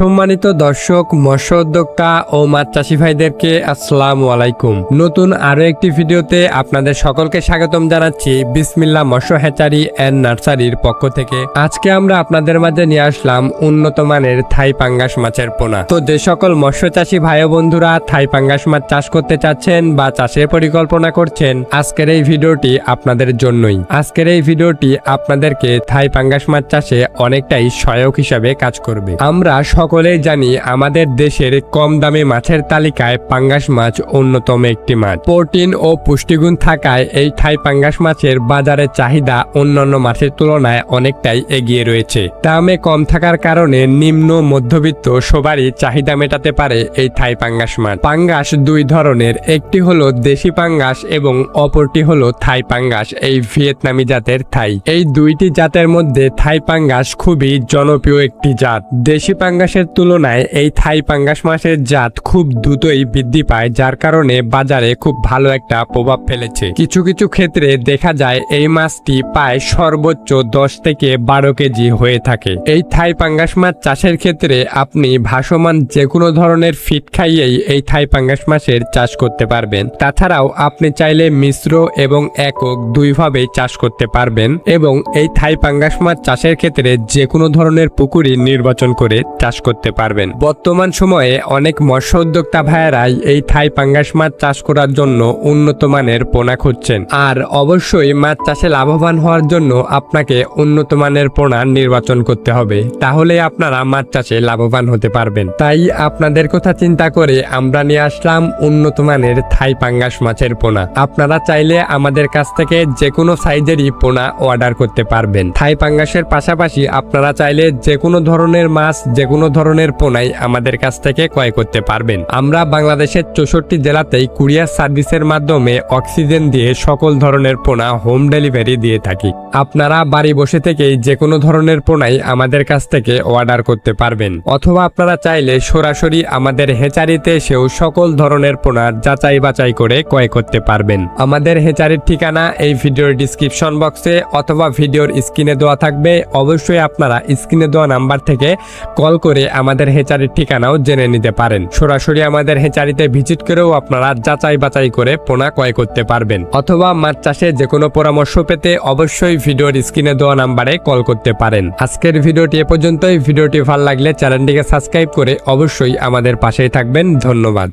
সম্মানিত দর্শক, মৎস্য উদ্যোক্তা ও মাছ চাষি ভাইদেরকে আসসালামু আলাইকুম। নতুন আরো একটি ভিডিওতে আপনাদের সকলকে স্বাগতম জানাচ্ছি বিসমিল্লাহ মৎস্য হ্যাচারি এন্ড নার্সারির পক্ষ থেকে। আজকে আমরা আপনাদের মাঝে নিয়ে আসলাম উন্নত মানের থাই পাঙ্গাস মাছের পোনা। তো যে সকল মৎস্য চাষি ভাই ও বন্ধুরা থাই পাঙ্গাস মাছ চাষ করতে চাচ্ছেন বা চাষের পরিকল্পনা করছেন, আজকের এই ভিডিওটি আপনাদের জন্যই। আজকের এই ভিডিওটি আপনাদেরকে থাই পাঙ্গাস মাছ চাষে অনেকটাই সহায়ক হিসাবে কাজ করবে। আমরা সকলেই জানি আমাদের দেশের কম দামে মাছের তালিকায় পাঙ্গাস মাছ অন্যতম একটি মাছ। প্রোটিন ও পুষ্টিগুণ থাকায় এই থাই পাঙ্গাস মাছের বাজারে চাহিদা অন্যান্য মাছের তুলনায় অনেকটাই এগিয়ে রয়েছে। দামে কম থাকার কারণে নিম্ন মধ্যবিত্ত সবারই চাহিদা মেটাতে পারে এই থাই পাঙ্গাস মাছ। পাঙ্গাস দুই ধরনের, একটি হলো দেশি পাঙ্গাস এবং অপরটি হলো থাই পাঙ্গাস, এই ভিয়েতনামি জাতের থাই। এই দুইটি জাতের মধ্যে থাই পাঙ্গাস খুবই জনপ্রিয় একটি জাত। দেশি পাঙ্গাসের তুলনায় এই থাই পাঙ্গাস মাছের জাত খুব দ্রুতই বৃদ্ধি পায়, যার কারণে বাজারে খুব ভালো একটা প্রভাব ফেলেছে। কিছু কিছু ক্ষেত্রে দেখা যায় এই মাছটি পায় সর্বোচ্চ 10 থেকে 12 কেজি হয়ে থাকে। এই থাই পাঙ্গাস মাছ চাষের ক্ষেত্রে আপনি ভাসমান যে কোনো ধরনের ফিড খাইয়েই এই থাই পাঙ্গাস মাছের চাষ করতে পারবেন। তাছাড়াও আপনি চাইলে মিশ্র এবং একক দুইভাবেই চাষ করতে পারবেন এবং এই থাই পাঙ্গাস মাছ চাষের ক্ষেত্রে যে কোনো ধরনের পুকুরই নির্বাচন করে চাষ করতে পারবেন। বর্তমান সময়ে অনেক মৎস্য উদ্যোক্তা ভাইয়েরাই এই থাই পাঙ্গাস মাছ চাষ করার জন্য উন্নত মানের পোনা খুঁজছেন। আর অবশ্যই মাছ চাষে লাভবান হওয়ার জন্য আপনাকে উন্নত মানের পোনা নির্বাচন করতে হবে, তাহলে আপনারা মাছ চাষে লাভবান হতে পারবেন। তাই আপনাদের কথা চিন্তা করে আমরা নিয়ে আসলাম উন্নত মানের থাই পাঙ্গাস মাছের পোনা। আপনারা চাইলে আমাদের কাছ থেকে যে কোনো সাইজেরই পোনা অর্ডার করতে পারবেন। থাই পাঙ্গাসের পাশাপাশি আপনারা চাইলে যে কোনো ধরনের মাছ, যে কোনো ধরনের পোনাই আমাদের কাছ থেকে ক্রয় করতে পারবেন। আমরা বাংলাদেশের 64 জেলাতেই কুরিয়ার সার্ভিসের মাধ্যমে অক্সিজেন দিয়ে সকল ধরনের পোনা হোম ডেলিভারি দিয়ে থাকি। আপনারা বাড়ি বসে থেকেই যে কোনো ধরনের পোনাই আমাদের কাছ থেকে অর্ডার করতে পারবেন, অথবা আপনারা চাইলে সরাসরি আমাদের হেচারিতে এসেও সকল ধরনের পোনা যাচাই বাছাই করে ক্রয় করতে পারবেন। আমাদের হেচারির ঠিকানা এই ভিডিওর ডিসক্রিপশন বক্সে অথবা ভিডিওর স্ক্রিনে দেওয়া থাকবে। অবশ্যই আপনারা স্ক্রিনে দেওয়া নাম্বার থেকে কল করে আমাদের হেচারির ঠিকানাও জেনে নিতে পারেন। সরাসরি আমাদের হেচারিতে ভিজিট করেও আপনারা যাচাই বাছাই করে পোনা ক্রয় করতে পারবেন, অথবা মাছ চাষে যে কোনো পরামর্শ পেতে অবশ্যই ভিডিওর স্ক্রিনে দেওয়া নাম্বারে কল করতে পারেন। আজকের ভিডিওটি এ পর্যন্তই। ভিডিওটি ভালো লাগলে চ্যানেলটিকে সাবস্ক্রাইব করে অবশ্যই আমাদের পাশেই থাকবেন। ধন্যবাদ।